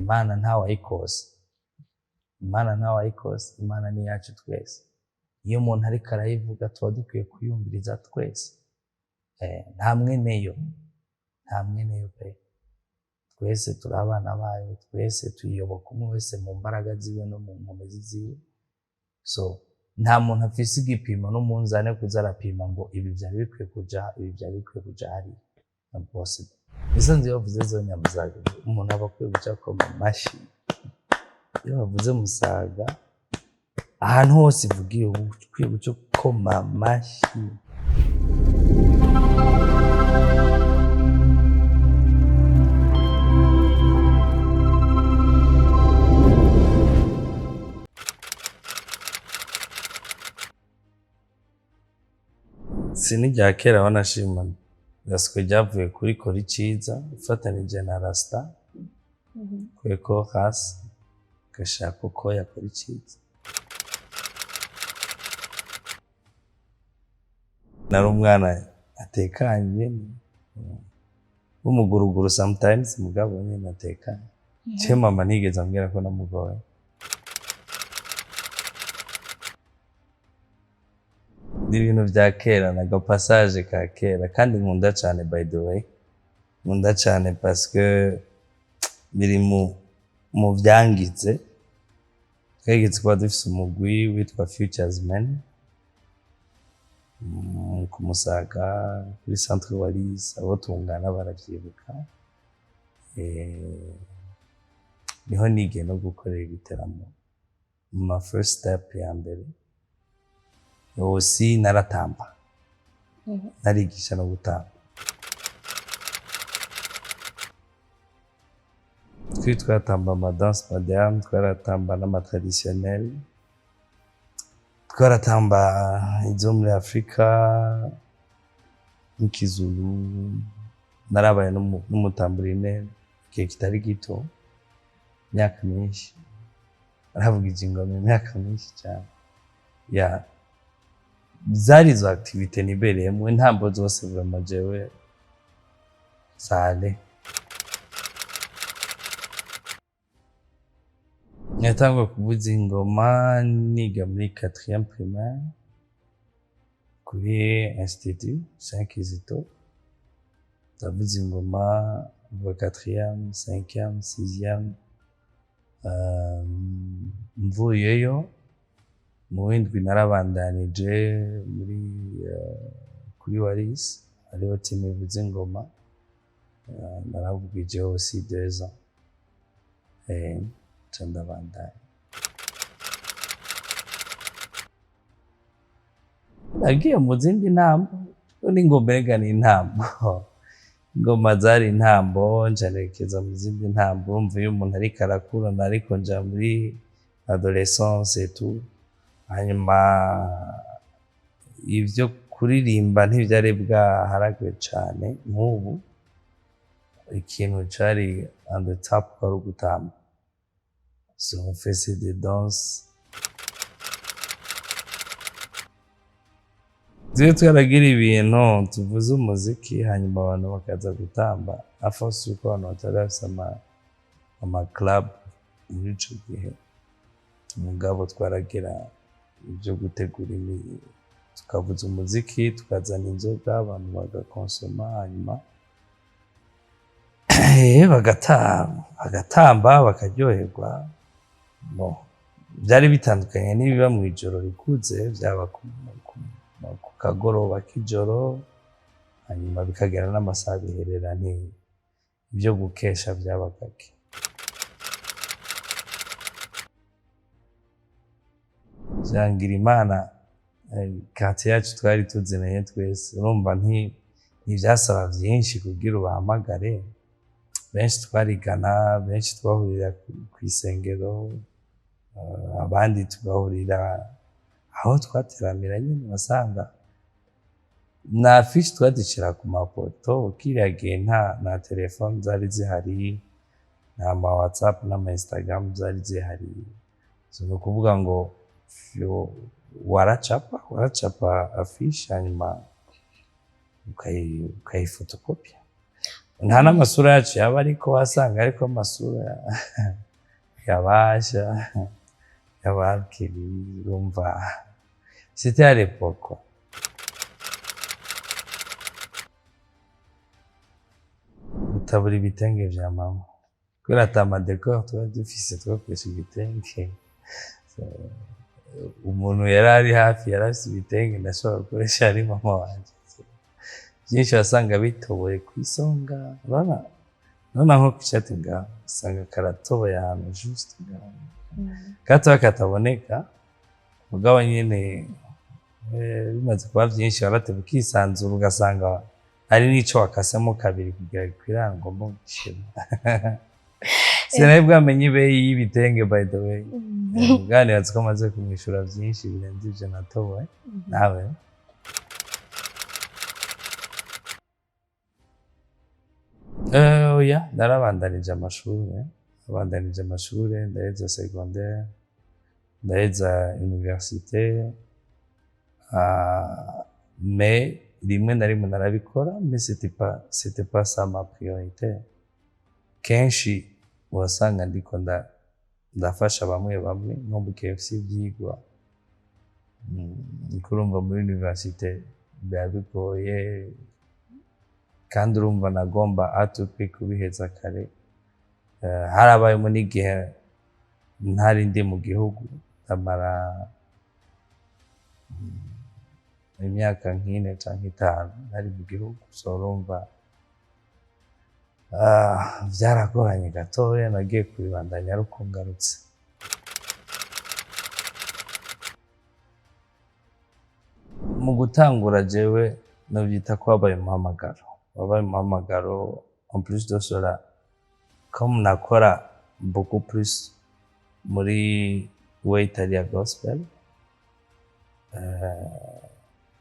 Imana ntawayikose, Imana ntawayikose, Imana ni yacu twese. Iyo umuntu ariko arayivuga tuba dukwiye kuyumviriza twese. Nta mweneyo pe. Twese turi abana bayo, twese tuyiyoboka umwe wese mu mbaraga ziwe no mu nkomezi ziwe. So nta muntu afise igipimo n'umunzane kuza arapima ngo ibi byari bikwiye kuja, ibi byari bikwiye kuja hari. Impossible. Izo nzi bavuze zo nyamuzaga, umuntu aba akwiye guca ko mu mashi. Iyo bavuze musaga, ahantu hose ivugiye ukwiye guca ko mu mashi. Sinijya kera wanashima gaswe ryavuye kuri kori ciza ufatanije na Rasta kweko hasi gashaka uko yakora ciza. Nari umwana atekanye umuguruguru sometimes mugabo nyine atekanye. Cye mama nigeze ambwira ko namugoye. Ibintu bya kera na passage ka kera kandi nkunda cyane by the way. Nkunda cyane parce que biri mu byangize. Twegetse kwa dufise umugwi witwa Futures Men. Ku Musaga kuri Centre Wallis abo tungana baravyibuka. Niho nige no gukorera ibiteramo. My first step ya mbere. Osi naratamba. Narigisha no gutamba. Twaratamba ama danse moderne, twaratamba n'ama traditionnel. Twaratamba izo muri Afrika, n'ikizulu, narabaye n'umutamburine igihe kitari gito, imyaka myinshi. Naravuga ingoma imyaka myinshi cyane. Zari izo activite nibereyemo, intambo zose vraiment jewe sale. Natangwa kuvuza ingoma niga muri 4e primaire kuri Institut 5 Kizito. Ndavuza ingoma kuva 4e, 5e, 6e. Mvuyeyo mu windwi narabandanije muri kuri Wallis ariho team ivuza ingoma. Naravugije aussi 2 ans. Ndabandanya. Nagiye mu zindi ntambo, n'ingoma rega ni intambo. Ingoma zari intambo, njanerekeza mu zindi ntambo, mvuye umuntu ariko arakura ariko nja muri adolescence et tout. Hanyuma ivyo kuririmba ntivyari bwaharagwe cyane nk'ubu. Ikintu cari on the top kwari ugutamba. So on faisait des danses. Zio twaragira ibintu tuvuze umuziki hanyuma abantu bakaza gutamba. Afose uko abantu batarafise ama club muri ico gihe. Mugabo twaragira ibyo gutegura tukavuza umuziki, tukazana inzoga abantu bagakonsoma hanyuma bagatamba bakaryoherwa. Byari bitandukanye n'ibiba mu ijoro rikuze, byaba ku kagoroba k'ijoro hanyuma bikagera n'amasaha biherera ibyo gukesha byabagake. Jangira Imana kati yacu twari tuzinanye twese. Urumva ntibyasaba byinshi kugira ubahamagare. Benshi twarigana, benshi twahurira ku isengero, abandi tugahurira aho twateramira nyine wasanga na fishi twadishira ku mafoto. Ukiriya gihe nta telefone zari zihari, nta ma WhatsApp n'ama Instagram zari zihari. So no kuvuga ngo waracapa afishe hanyuma ukayifotokopia. nta n'amasura yacu yaba ariko wasanga ariko amasura yabasha yabakiri urumva c'était à l'époque. Gutabura ibitenge vya mama kubera ata amadekor tuba dufise twakoresha ibitenge, umuntu yari ari hafi yari afise ibitenge ndashobora gukoresha ari mama wanje, byinshi wasanga bitoboye kw'isonga, urabona nko kw'ishati ngaho usanga karatoboye ahantu juste ngaho gatoya kataboneka, mugabo nyene bimaze kuba vyinshi warateba ukisanzura ugasanga hari n'ico wakasemo kabiri kugira gikwirane ngomba gushira. Sinari bwamenye ibeyi y'ibitenge by the way. Muganira ko amaze kumwishura vyinshi birenze ivyo natoboye nawe. Oya narabandanije amashuri ndaheza secondaire ndaheza université, mais rimwe na rimwe narabikora mais c'était pas ça ma priorité. Kenshi wasanga ndiko ndafasha bamwe nko mu KFC ivyigwa, urumva muri université biba bigoye kandi urumva nagomba atupi kubiheza kare. Harabayemo n'igihe ntari ndi mu gihugu ndamara imyaka nk'ine canke 5 ntari mu gihugu, so urumva vyaragoranye gatoya, nagiye kubibandanya ariko ngarutse. Mu gutangura jewe novyita ko wabaye umuhamagaro en plus de cela, comme nakora beaucoup plus muri way itari ya gospel,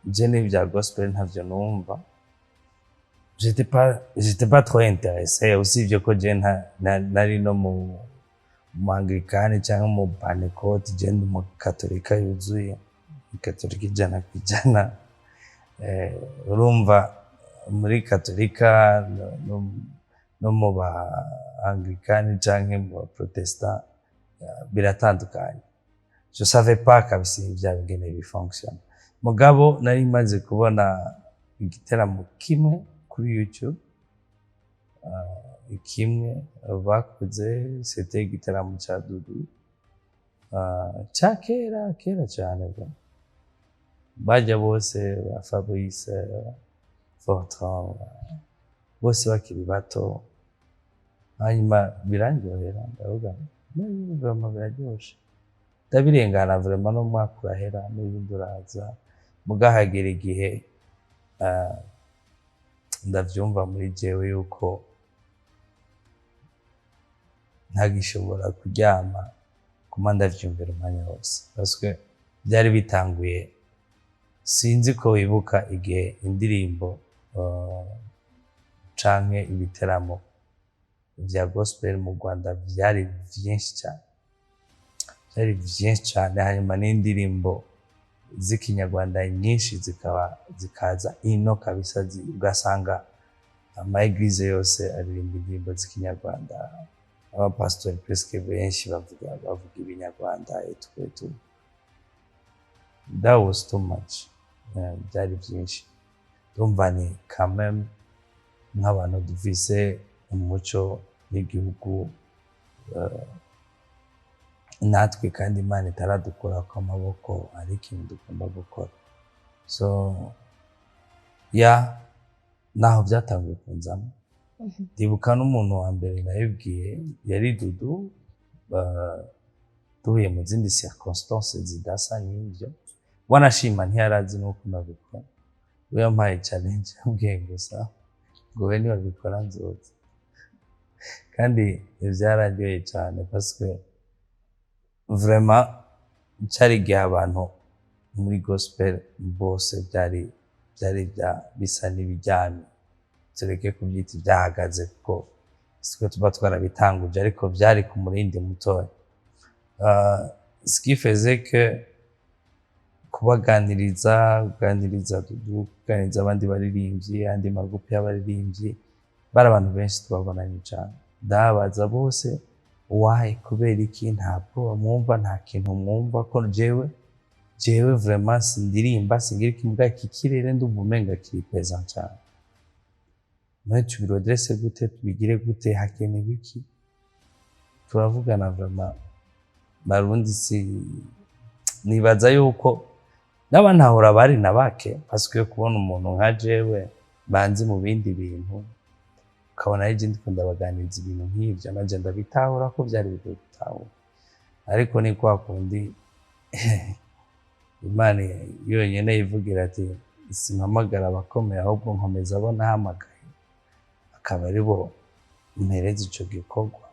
je n'ivya gospel ntavyo numva, j'étais pas trop intéressé, usibye ko je nari no mu Anglikani canke mu Pentecote, je ndi mu Katolika yuzuye, Katolika 100%. Urumva muri Katolika no mu ba Anglikani canke mu ba Protestant biratandukanye. Je savais pas kabisa ivya bingene bifonctionne. Mugabo nari maze kubona igiteramo kimwe kuri YouTube, kimwe bakoze, c'était igiteramo ca Dudu, ca kera cane, bajya bose ba Fabrice, Fortran, bose bakiri bato, hanyuma birandyohera, ndavuga vraiment biraryoshe, ndabirengana vraiment n'umwaka urahera n'ibindi uraza, mugahagera igihe ndavyumva muri jewe yuko ntagishobora kuryama kuma ndavyumvira umwanya wose, parce que byari bitanguye. Sinzi ko wibuka igihe indirimbo canke ibiteramo vya gospel mu Rwanda vyari vyinshi cyane, hanyuma n'indirimbo z'ikinyarwanda nyinshi zikaza ino kabisa, ugasanga ama-eglise yose aririmba indirimbo z'ikinyarwanda, abapastori presque benshi bavuga ibinyarwanda etu. That was too much, byari byinshi. Ndumva ni quand même nk'abantu dufise umuco n'igihugu natwe kandi Imana itaradukura ku maboko, ari ikintu dukunda gukora. So naho byatanguye kunzamo. Ndibuka n'umuntu wa mbere nabibwiye yari Dudu, duhuye mu zindi circonstances zidasa n'ivyo, wanashima ntiyarazi nuko nabikora, we yampaye challenge yambwiye gusa ngo we niwabikora nzoza, kandi vyararyoye cyane parce que vraiment cari igihe abantu muri gospel bose byari bisa n'ibiryamye, tureke kubyita ibyahagaze kuko siko tuba twarabitanguje, ariko byari ku murindi mutoya. Ce qui faisait que kuganiriza Dudu, kuganiriza abandi baririmbyi, andi magupi y'abaririmbyi, bari abantu benshi twabonanye cyane ndabaza bose why kubera iki ntabwo mwumva nta kintu mwumva ko jewe vraiment sindirimba singira ikimuga kikirere ndumva umenga kiri present cyane none tubirodresse gute tubigire gute hakenewe iki turavugana vraiment barundi nibaza yuko n'abantahura bari nabake parce kubona umuntu nka jewe banzi mu bindi bintu ukabona ari ndiko ndabaganiriza ibintu nk'ivyo nanje ndabitahura ko byari bitahura ariko ni kwa kundi Imana yonyene ivugira ati simpamagara abakomeye ahubwo nkomeza abo nahamagaye akaba ari bo mpereza ico gikorwa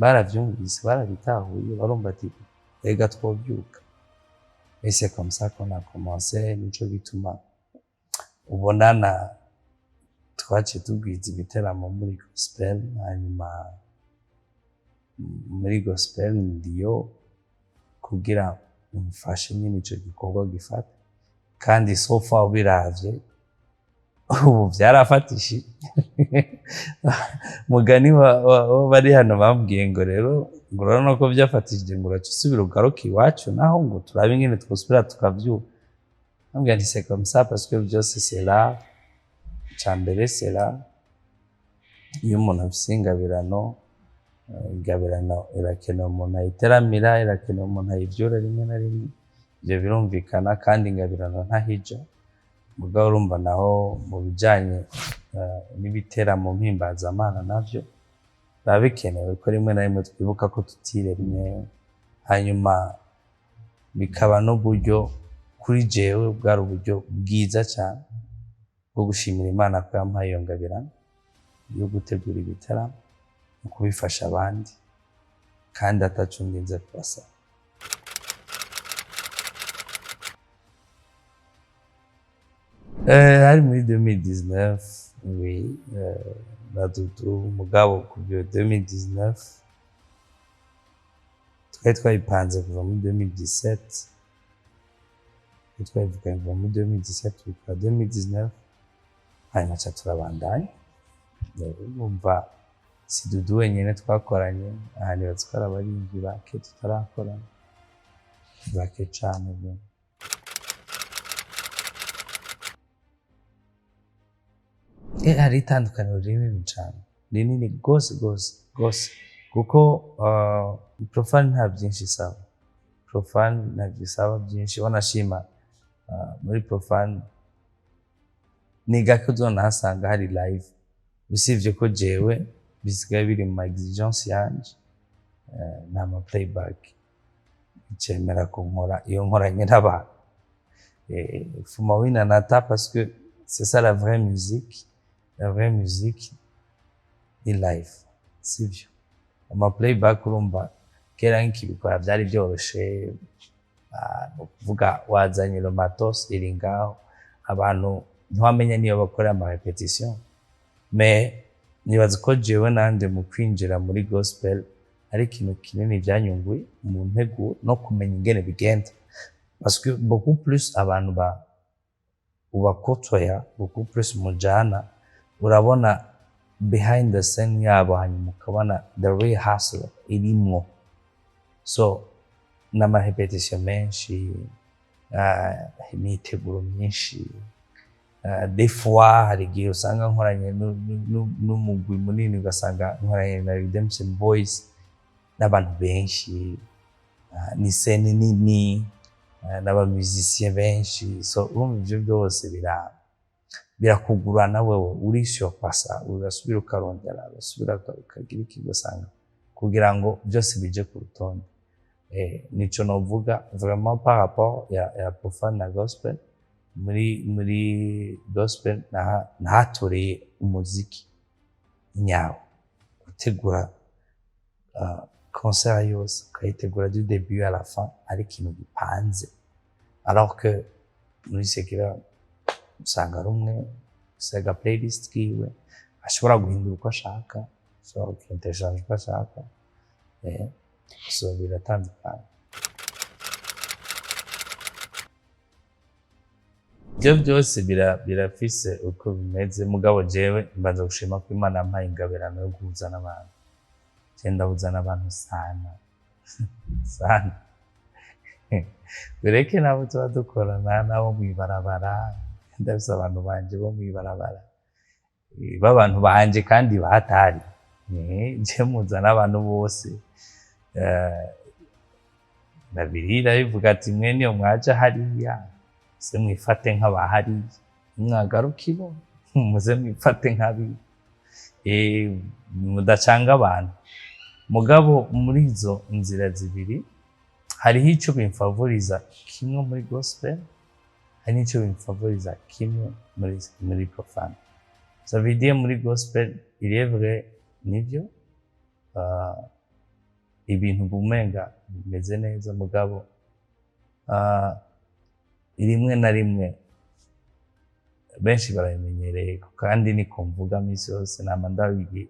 baravyumvise barabitahuye barumva ati ega twobyuka et c'est comme ça qu'on a commencé nico bituma ubonana twaciye tubwiza ibiteramo muri gospel hanyuma muri gospel ndiyo kugira umfashe nyine ico gikorwa gifata kandi so far biravye ubu byarafatishije mugani bari hano bambwiye ngo rero ngo urabona ko byafatishije ngo uracusubira ugaruka iwacu naho ngo turabe ingene twosubira tukavyuka nambwiye nti c'est comme ça parce que byose c'est là cambere c'est là iyo umuntu afise ingabirano irakenewe umuntu ayiteramira irakenewe umuntu ayivyura rimwe na rimwe ivyo birumvikana kandi ingabirano ntahija mugabo urumva naho mu bijanye n'ibiteramo mpimbazamana navyo biba bikenewe ko rimwe na rimwe twibuka ko tutiremye hanyuma bikaba n'uburyo kuri jewe bwari uburyo bwiza cyane bwo gushimira Imana ko yampaye iyo ngabirano yo gutegura ibiteramo no kubifasha abandi kandi atacunginze kubasaba hari muri 2019 oui badudu mugabo kubyo 2019 twari twabipanze kuva muri 2017 twavuganye kuva muri 2017 bikaba 2019 hanyuma ca turabandanya umva si Dudu wenyene twakoranye ahandi batwara abarinzi bake tutarakorana bake cane hari itandukaniro rinini cane rinini gose kuko profane nta byinshi isaba profane ntabwo isaba byinshi wanashima muri profane ni gake uzonahasanga hari live usibye ko jewe bisigaye biri mu exigence yanje n'ama playback icemera ko nkora iyo nkoranye n'abantu fuma wina nata parce que c'est ça la vraie musique ni live sivyo ama playback urumva kera nk'ibikora byari byoroshe kuvuga wazanye lo matos iri ngaho abantu ntiwamenya niyo bakora ama repetition mais nibaza ko jewe nande mu kwinjira muri gospel ari ikintu kinini byanyunguye mu ntego no kumenya ingene bigenda parce que beaucoup plus abantu ubakotoya beaucoup plus mujana urabona behind the scene yabo hanyuma ukabona the real hustle irimwo so n'ama repetition menshi imiteguro myinshi des fois hari igihe usanga nkoranye n'umugwi munini ugasanga nkoranye na Redemption Boys n'abantu benshi ni scene nini n'abamusiciens benshi so urumva ivyo byose birakugurana wewe urishopasa urasubira ukarondera urasubira ukagira ikigusanga kugira ngo byose bije ku rutonde nico novuga vraiment par rapport ya profane na gospel muri gospel nahatoreye umuziki nyawo gutegura concert yose ukayitegura du début à la fin ari ikintu gipanze alors que muri sekira usanga ari umwe usanga playlist kiwe ashobora guhindura uko ashaka ashobora kwinterchange uko ashaka so biratandukanye ibyo byose birafise uko bimeze mugabo jewe mbanza gushima ko Imana yampaye ingabirano yo guhuza n'abantu ndahuza n'abantu sana bireke nabo tuba dukorana nabo mw'ibarabara ndabise abantu banje bo mw'ibarabara b'abantu banje kandi bahatari je muza n'abantu bose Bibiliya bivuga ati mwe niyo mwaja hariya se mwifate nk'abahariya mwagarukibo muze mwifate nk'abi mudacanga abantu mugabo muri izo nzira zibiri hariho ico bimfavoriza kimwe muri gospel hari n'ico bimfavoriza kimwe muri profane ça veut dire muri gospel il est vrai nivyo ibintu bumenga bimeze neza mugabo rimwe na rimwe benshi barabimenyereye kandi niko mvuga misi yose nama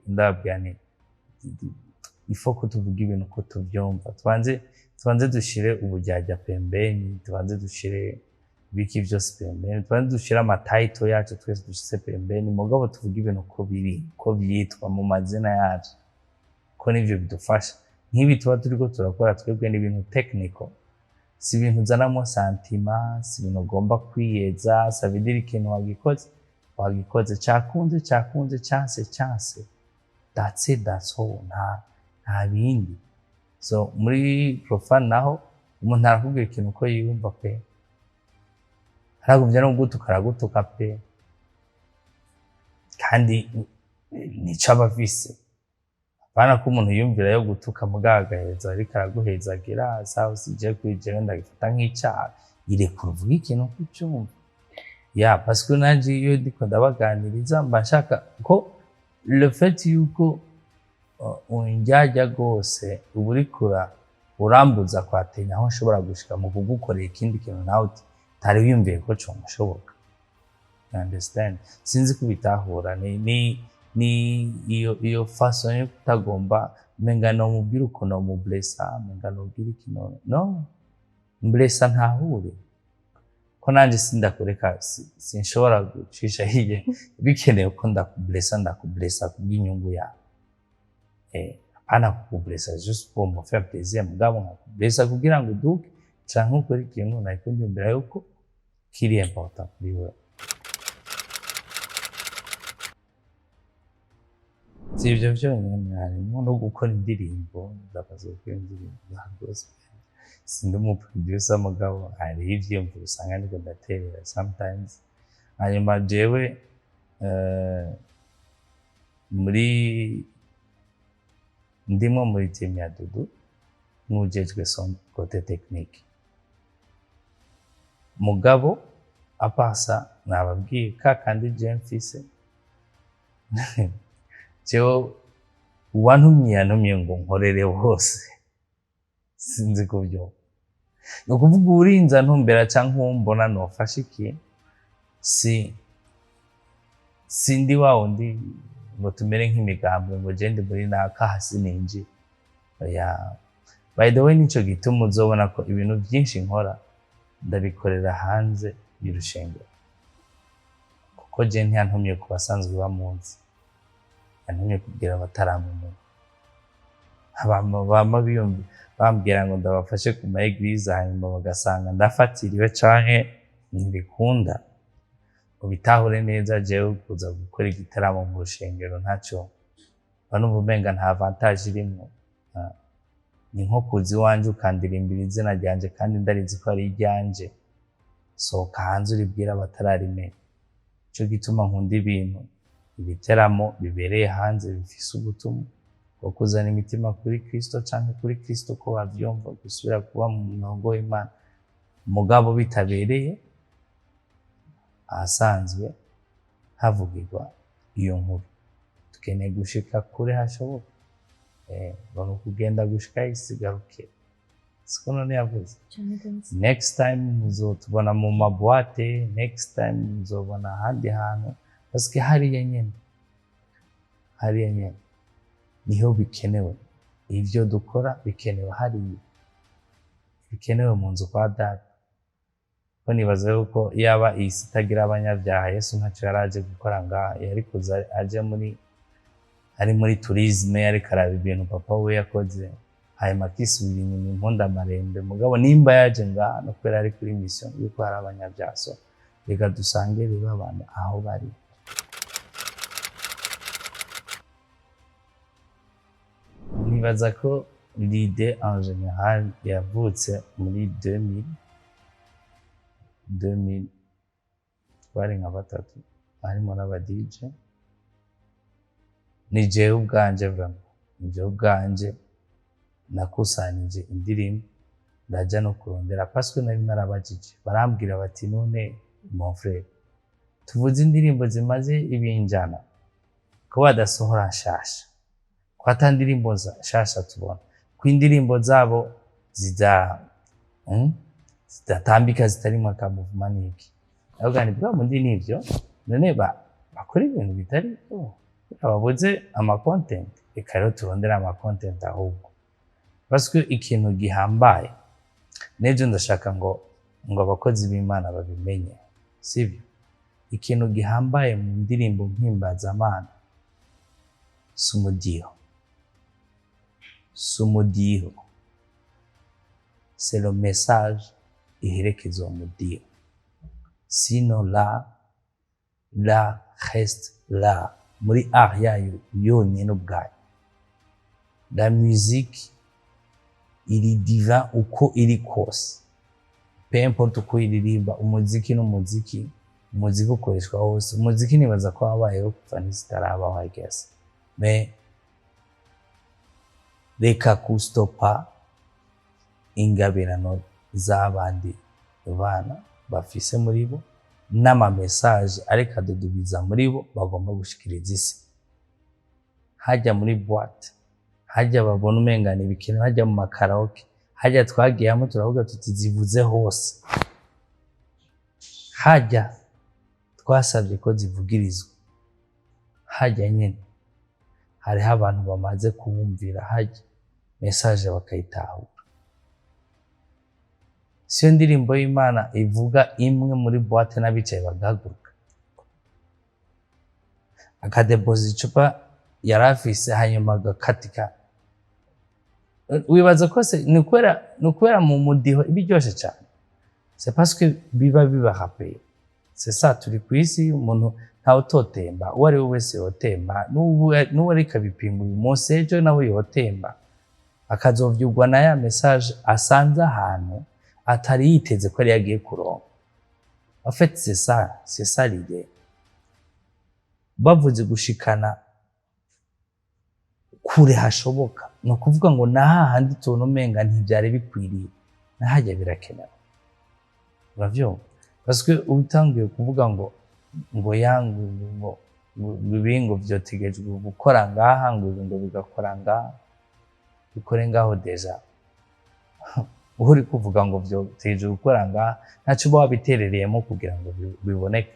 ndababwira nti ifo ko tuvuga ibintu ko tuvyumva tubanze dushire uburyarya pembeni tubanze dushire biki vyose pembeni tubanze dushire amataito yacu twese dushise pembeni mugabo tuvuga ibintu ko biri ko vyitwa mu mazina yacu ko nivyo bidufasha nk'ibi tuba turiko turakora twebwe n'ibintu technical si ibintu uzanamo santima si ibintu ugomba kwiyeza savidira ikintu wagikoze cakunze chance that's it that's all nta bindi so muri profane naho umuntu arakubwira ikintu uko yiyumva pe aragumvya no gutuka pe kandi nico aba afise bana ko umuntu yumvira yo gutuka mugagaheza ariko araguhezagira sawa sije kwijera ndagifata nk'icyaha irekura uvuga ikintu kucyumva parce que nanje iyo ndiko ndabaganiriza mba nshaka ko le fait yuko unjyaja gose uburikura urambuza kwatenya aho nshobora gushika mu kugukorera ikindi kintu nawe utari wiyumviye ko cyo mushoboka understand sinzi kubitahura ni iyo façon yo kutagomba menga no mubwira uko no mublessa menga no bwira ikino no mblessa ntahure ko nanje sindakureka sinshobora gucisha hiye bikeneye ko ndakublessa kubw'inyungu yawe ana kublessa juste pour me faire plaisir mugabo nkakublessa kugira ngo duke canke ukora ikintu nariko ndumvira yuko kiri important kuri wewe si ivyo vyonyene harimo no gukora indirimbo ndabaza gukora indirimbo za gospel sindi umuproducer mugabo hari ivyiyumviro usanga ndiko ndaterera sometimes hanyuma jewe ndimo muri team ya Dudu n'ujejwe son côté technique mugabo apasa nababwiye kandi je mfise jewe uwantumye ngo nkorere hose sinzi kubyo no kuvuga urinza ntumbera canke umbona nofasha iki sindi wawo ndi ngo tumere nk'imigambwe ngo je ndi muri naka hasi ninji by the way nico gituma uzobona ko ibintu byinshi nkora ndabikorera hanze y'urushengero kuko je ntiyantumye ku basanzwe bamunzi yantumye kugira abataramumenya bama biyumvi bambwira ngo ndabafashe ku ma eglise hanyuma bagasanga ndafatiriwe canke ntibikunda ubitahure neza jewe kuza gukora igitaramo mu rushengero ntacyo bano bumenga nta avantage irimo ni nko kuzi wanje ukandirimbira izina ryanje kandi ndarizi ko ari iryanje sohoka hanze uribwira abatararimenya ico gituma nkunda ibintu ibiteramo bibereye hanze bifise ubutumwa bwo kuzana imitima kuri Kristo canke kuri Kristo ko bavyumva gusubira kuba mu murongo w'Imana mugabo bitabereye ahasanzwe havugirwa iyo nkuru tukeneye gushika kure hashoboka bano kugenda gushika isigaruke siko none yavuze next time muzotubona mu maboite next time muzobona ahandi hantu paske hariya nyene niho bikenewe ivyo dukora bikenewe hariya bikenewe mu nzu kwa data ko nibaza yuko yaba isi itagira abanyabyaha Yesu ntacyo yari aje gukora ngaha, yari kuza aje ari muri tourisme, ariko araba ibintu papa we yakoze, hanyuma akisubira inyuma impundamarembe. Mugabo nimba yaje ngaha no kubera ari kuri mission yuko hari abanyabyaha, so reka dusange rero abantu aho bari. Nibaza ko l'idée en général yavutse muri 2000 twari nka batatu, harimo n'aba DJ. Ni jewe ubwanje vraiment, ni jewe ubwanje nakusanije indirimbo ndaja no kurondera, parce que nari narabajije, barambwira bati none mon frère, tuvuze indirimbo zimaze ibinjana ko badasohora nshasha, ko ata ndirimbo nshasha tubona, ko indirimbo zabo zidatambika zitarimo akamuvuma n'iki. Ahubwo ni bwa mundi nivyo, none bakora ibintu bitari byo, ababuze ama content, reka rero turondera ama content ahubwo, parce que ikintu gihambaye n'ejo ndashaka ngo abakozi b'Imana babimenye, sibyo? Ikintu gihambaye mu ndirimbo mpimbazamana sumudiho, c'est le message iherekeza umudiho, sinon la reste là muri art yayo yonyene ubwayo. La musique iri divin uko iri kose, peu importe uko iririmba. Umuziki n'umuziki, umuziki ukoreshwa hose. Umuziki nibaza ko wabayeho kuva n'izitarabaho I guess, mais reka kustopa ingabirano z'abandi bana bafise muri bo n'ama message ariko adudubiza muri bo bagomba gushikiriza isi. Hajya muri boîte, hajya babona umengana ibikino, hajya mu makaraoke, hajya twagiyemo turavuga tuti zivuze hose, hajya twasabye ko zivugirizwa, hajya nyene hariho abantu bamaze kubumvira, hajya message bakayitahura. Siyo ndirimbo y'Imana ivuga imwe muri boîte n'abicaye bagahaguruka, akadepoza icupa yarafise hanyuma agakatika. Wibaza ko se ni ukwera mu mudiho ibiryoshe cyane, c'est parce que biba rappelé. C'est ça, turi ku isi, umuntu ntawe utotemba, uwo ari we wese yotemba, n'uwo ariko abipinga uyu munsi ejo nawe yotemba, akazovyugwa na ya message asanze ahantu atari yiteze ko ari yagiye kuronka. En fait c'est ça l'idée. Bavuze gushikana kure hashoboka, no kuvuga ngo nahahandi tubona umenga ntibyari bikwiriye, nahajya birakenewe. Uravyumva? Parce que utangiye kuvuga ngo yangu ibingo vyotegejwe gukora ngaha, ngo bigakora ngaha, bikore ngaho deja. Uri kuvuga ngo vyotegejwe gukora ngaha, ntaco uba wabiterereyemo kugira ngo biboneke.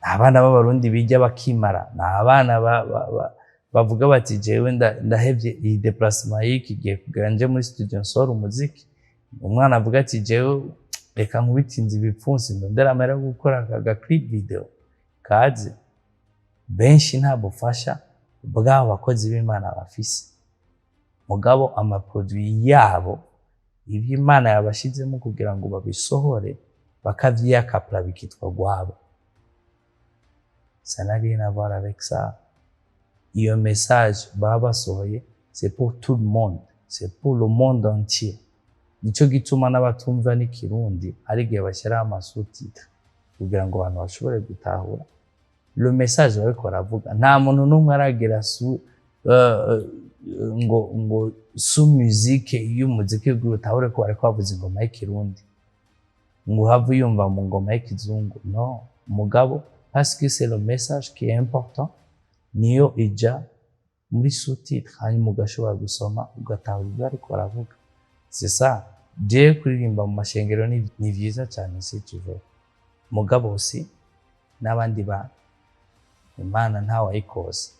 Abana b'Abarundi bijya bakimara, na abana bavuga bati jewe ndahevye iyi déplacement y'iki gihe kugira nje muri studio nsora umuziki. Umwana avuga ati jewe reka nkubitinze ibipfunsi ndondera amara gukora aga clip video kaze. Benshi nta bufasha bw'abo bakozi b'Imana bafise, mugabo ama produit yabo ivyo Imana yabashizemo kugira ngo babisohore bakavyiyakapla bikitwa gwabo. Ça n'a rien à voir avec ça. Iyo message baba basohoye, c'est pour tout le monde, c'est pour le monde entier. Nico gituma n'abatumva n'ikirundi ari gihe bashyira amasubtitre kugira ngo abantu bashobore gutahura le message bariko baravuga. Nta muntu n'umwe aragira ngo su musique y'umuziki gutahure ko bariko bavuza ingoma y'ikirundi ngo have yumva mu ngoma y'ikizungu. No, mugabo parce que c'est le message qui est important, niyo ija muri sous-titre hanyuma ugashobora gusoma ugatahura ibyo ariko baravuga. C'est ça. Je kuririmba mu mashengero ni vyiza cyane si tuve, mugabo aussi n'abandi ba Imana ntawayikoze,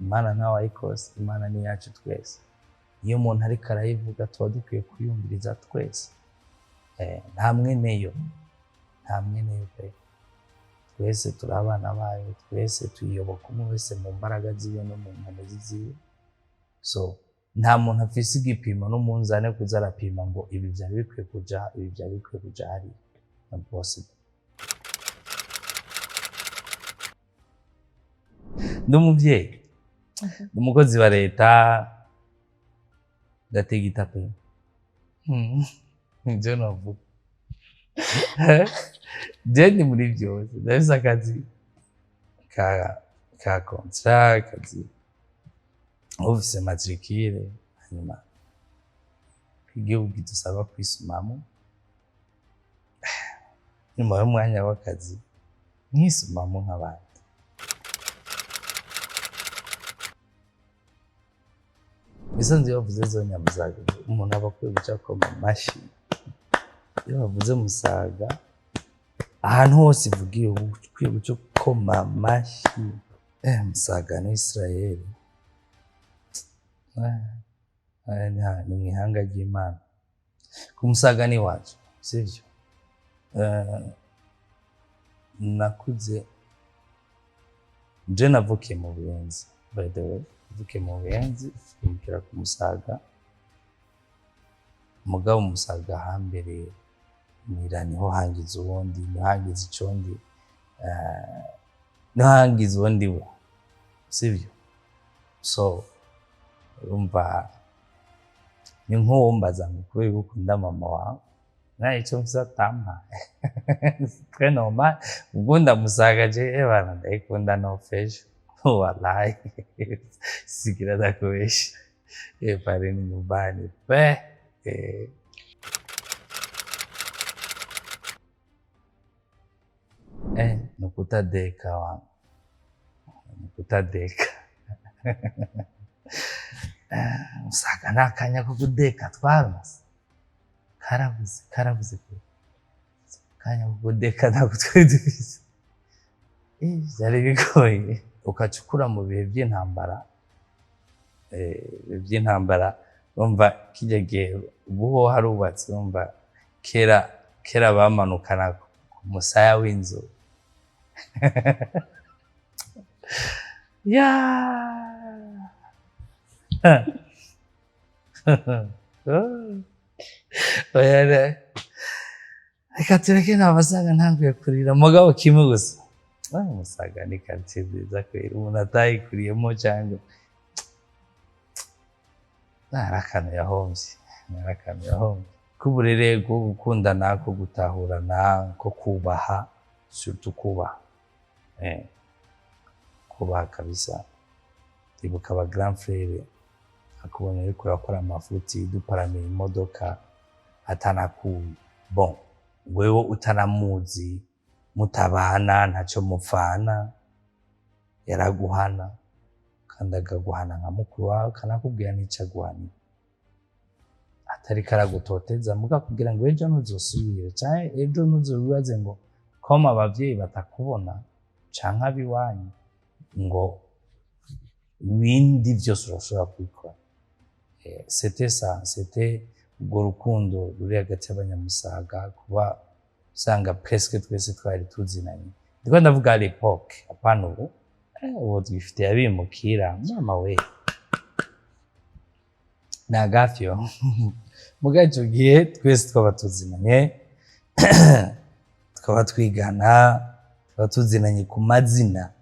Imana ni yacu twese. Iyo umuntu ariko arayivuga tuba dukwiye kuyumviriza twese. nta mweneyo pe. Twese turi abana bayo, twese tuyiyoboka umwe wese mu mbaraga ziwe no mu nkomezi ziwe. So nta muntu afise igipimo n'umunzane kuza arapima ngo ibi vyari bikwiye kuja, ibi vyari bikwiye kuja hariya. Not possible. Ndi umuvyeyi, ndi umukozi wa leta, ndategita pe. Nivyo novuga. Je ndi muri vyose, ndafise akazi ka contrat, akazi office matricule, hanyuma igihugu kidusaba kwisumamo. Nyuma y'umwanya w'akazi nkisumamo nk'abandi. Bisanzwe iyo bavuze zo Nyamusaga, umuntu aba akwiye guca akoma amashi. Iyo bavuze Musaga, ahantu hose ivugiye ukwiye guca ukoma amashi. Musaga ni Israel. Ni mw'ihanga ry'Imana. Ku Musaga ni iwacu, sivyo? Nakuze, je navukiye mu Buyenzi, by the way. Navukiye mu Buyenzi, mvukira ku Musaga. Mugabo Musaga hambere nira niho hangize uwundi, niho hangize icondi, niho hangize uwundi we, sivyo? So urumva ni nk'uwumbaza ngo kubera ukunda mama wawe, naye ico mfise atampa. Très normal. Ukunda Musaga je bana ndayikunda no fesho. Wallahi. Sigira ndakubesha. Pale ni nyumbani pe. Nukutadeka wangu. Nukutadeka. Musaga nakanya ko kudeka twaronse. Karabuze pe. Kanya ko kudeka ntabwo twari dufise. Byari bigoye. Ukacukura mu bihe by'intambara, urumva kijya gihe ubu harubatse, urumva kera bamanukana ku musaya w'inzu. Reka tureke n'abasaga ntanguye kurira, mugabo kimwe gusa. Musaga ni quartier nziza kwera, umuntu atayikuriyemo cyangwa narakano yahomvye. Kuburere bwo gukundana, ko gutahurana, ko kubaha, surtout kubaha. Kubaha kabisa. Ibuka aba grand frère akubona yuko yakora amafuti, duparamira imodoka atanakuye. Bon, wewe utanamuzi, mutabana ntaco mupfana, yaraguhana kandi akaguhana nka mukuru wawe, kanakubwira n'ico aguhanira. Atari karagutoteza muga kugira ngo ejo ntuzosubire, canke ejo ntuzobibaze ngo koma abavyeyi batakubona canke abiwanyu ngo ibindi vyose urashobora kubikora. C'était ça, c'était urwo rukundo ruri hagati y'Abanyamusaga, kuba usanga presque twese twari tuzinanye. Ndiko ndavuga à l'époque, apana ubu. Ubu twifitiye abimukira, mama we. Nagafyo. Muga ico gihe twese twaba tuzinanye, twaba twigana, twaba tuzinanye ku mazina.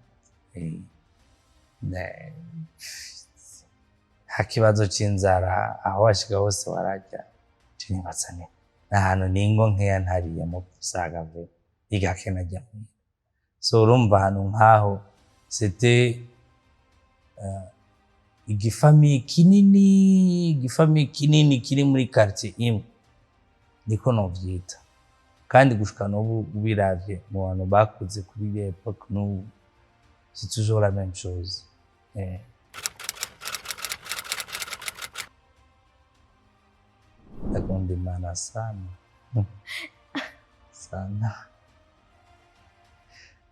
Hakibazo c'inzara, aho washika hose wararya. Nibatsane n'ahantu ningo nkeya ntariye mu Musaga ve igakena jya. So urumva ahantu nkaho c'était igifami kinini kiri muri quartier imwe, niko novyita. Kandi gushika n'ubu biravye mu bantu bakuze kuri iyo epoque, n'ubu c'est toujours la même chose. Ndakunda Imana sana.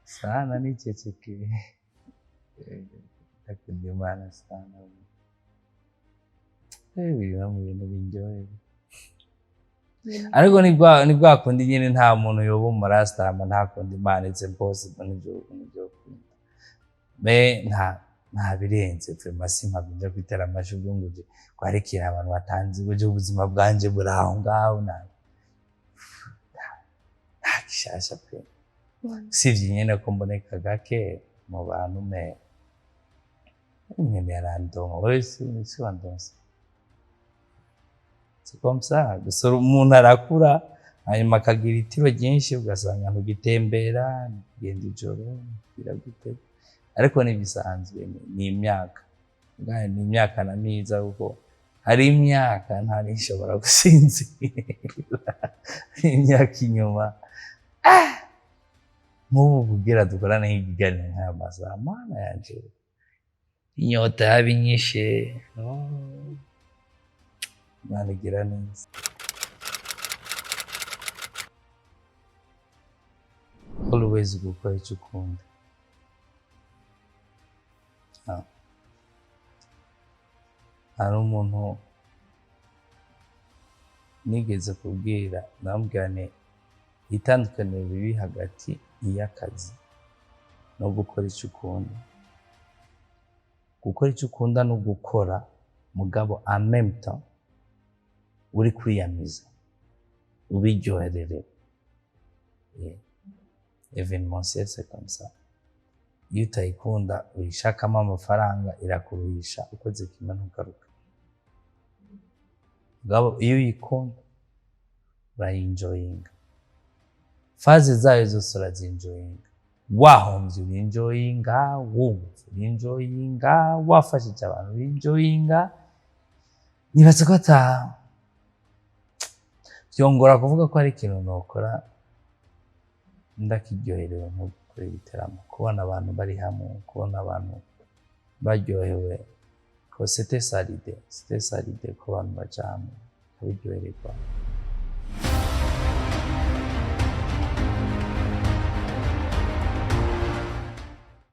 Sana nichecheke. Ndakunda Imana sana. Biri no mu bintu binjoye. ariko ni bwa kundi nyine nta muntu yoba umurastama nta kundi Imana it's impossible n'ibyo me nta birenze vraiment simpabinja kwitera amashugwe ngo kwarekera abantu batanzi buje ubuzima bwanje buraho ngaho nta gishasha pe sivye nyene ko mboneka gake mu bantu me nyene yarandongo wese si wandonse c'est comme ça gusa umuntu arakura hanyuma akagira itiro ryinshi ugasanga ntugitembera genda ijoro biragute ariko nibisanzwe ni imyaka ngane ni imyaka na miza kuko hari imyaka nta nishobora gusinzira imyaka inyuma nk'ubu kugira dukorane nk'ikiganiro nk'aya masaha mana yanje inyota yabinyishe Imana igira neza always gukora icyo ukunda hari umuntu nigeze kubwira namubwirane itandukaniro riri hagati y'akazi no gukora icyo ukunda. Gukora icyo ukunda no gukora mugabo en même temps uri kwiyamiza ubiryohererewe. Événementiel c'est comme ça. Iyo utayikunda uyishakamo amafaranga irakuruhisha ukoze kimwe ntugaruka. Mugabo iyo uyikunda urayinjoyinga. Faze zayo zose urazinjoyinga. Wahomvye urinjoyinga, wumva urinjoyinga, wafashije abantu urinjoyinga. Nibaza ko vyongora kuvuga ko ari ikintu nokora ndakiryoherewe nko gukora ibiteramo, kubona abantu bari hamwe, kubona abantu baryohewe, ko c'était ça l'idée ko abantu baja hamwe babiryohererwa.